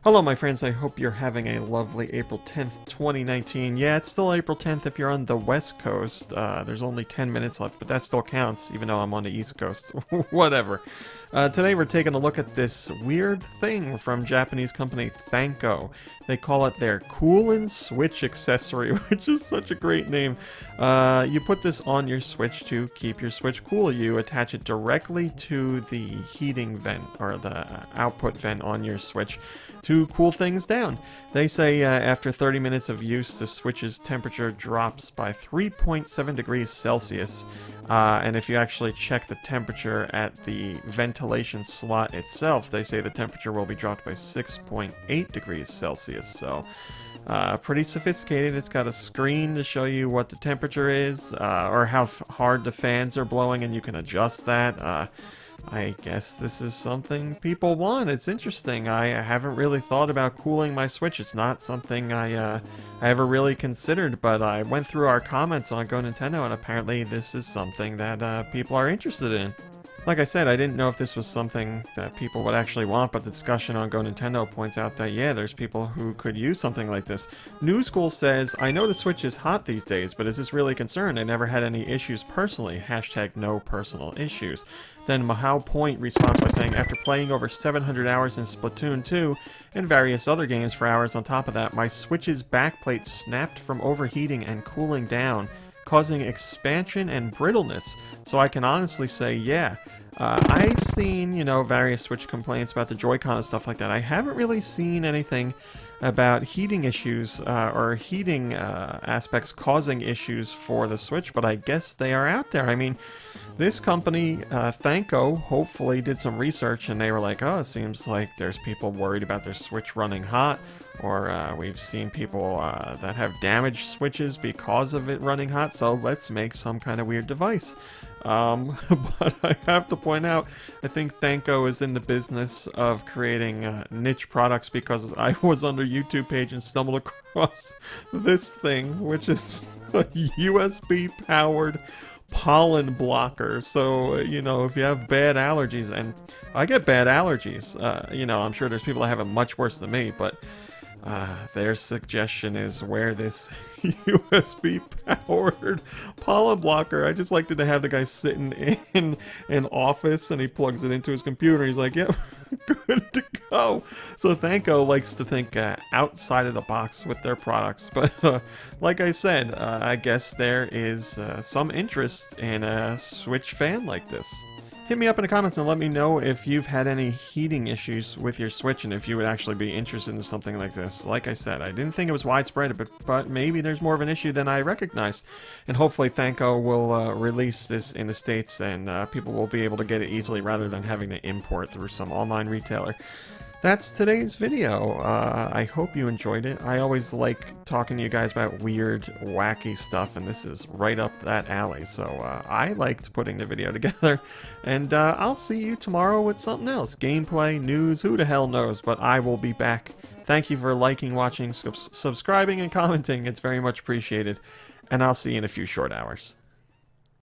Hello my friends, I hope you're having a lovely April 10th, 2019. Yeah, it's still April 10th if you're on the West Coast. There's only 10 minutes left, but that still counts, even though I'm on the East Coast. Whatever. Today we're taking a look at this weird thing from Japanese company Thanko. They call it their Cool and Switch accessory, which is such a great name. You put this on your Switch to keep your Switch cool. You attach it directly to the heating vent, or the output vent on your Switch, to cool things down. They say after 30 minutes of use, the Switch's temperature drops by 3.7 degrees Celsius. And if you actually check the temperature at the ventilation slot itself, they say the temperature will be dropped by 6.8 degrees Celsius. So pretty sophisticated. It's got a screen to show you what the temperature is, or how hard the fans are blowing, and you can adjust that. I guess this is something people want. It's interesting. I haven't really thought about cooling my Switch. It's not something I ever really considered, but I went through our comments on Go Nintendo, and apparently this is something that people are interested in. Like I said, I didn't know if this was something that people would actually want, but the discussion on Go Nintendo points out that, yeah, there's people who could use something like this. New School says, I know the Switch is hot these days, but is this really a concern? I never had any issues personally. Hashtag no personal issues. Then Mahao Point responds by saying, after playing over 700 hours in Splatoon 2 and various other games for hours on top of that, my Switch's backplate snapped from overheating and cooling down, causing expansion and brittleness. So I can honestly say, yeah. I've seen, you know, various Switch complaints about the Joy-Con and stuff like that. I haven't really seen anything about heating issues or heating aspects causing issues for the Switch, but I guess they are out there. I mean, this company, Thanko, hopefully did some research, and they were like, oh, it seems like there's people worried about their Switch running hot, or we've seen people that have damaged Switches because of it running hot, so let's make some kind of weird device. But I have to point out, I think Thanko is in the business of creating niche products, because I was on their YouTube page and stumbled across this thing, which is a USB-powered pollen blocker. So, you know, if you have bad allergies, and I get bad allergies, you know, I'm sure there's people that have it much worse than me, but their suggestion is wear this USB-powered pollen blocker. I just liked it to have the guy sitting in an office, and he plugs it into his computer. He's like, yep, good to go. So Thanko likes to think outside of the box with their products. But like I said, I guess there is some interest in a Switch fan like this. Hit me up in the comments and let me know if you've had any heating issues with your Switch, and if you would actually be interested in something like this. Like I said, I didn't think it was widespread, but maybe there's more of an issue than I recognized. And hopefully Thanko will release this in the States, and people will be able to get it easily rather than having to import through some online retailer. That's today's video. I hope you enjoyed it. I always like talking to you guys about weird, wacky stuff, and this is right up that alley. So I liked putting the video together, and I'll see you tomorrow with something else. Gameplay, news, who the hell knows, but I will be back. Thank you for liking, watching, subscribing, and commenting. It's very much appreciated, and I'll see you in a few short hours.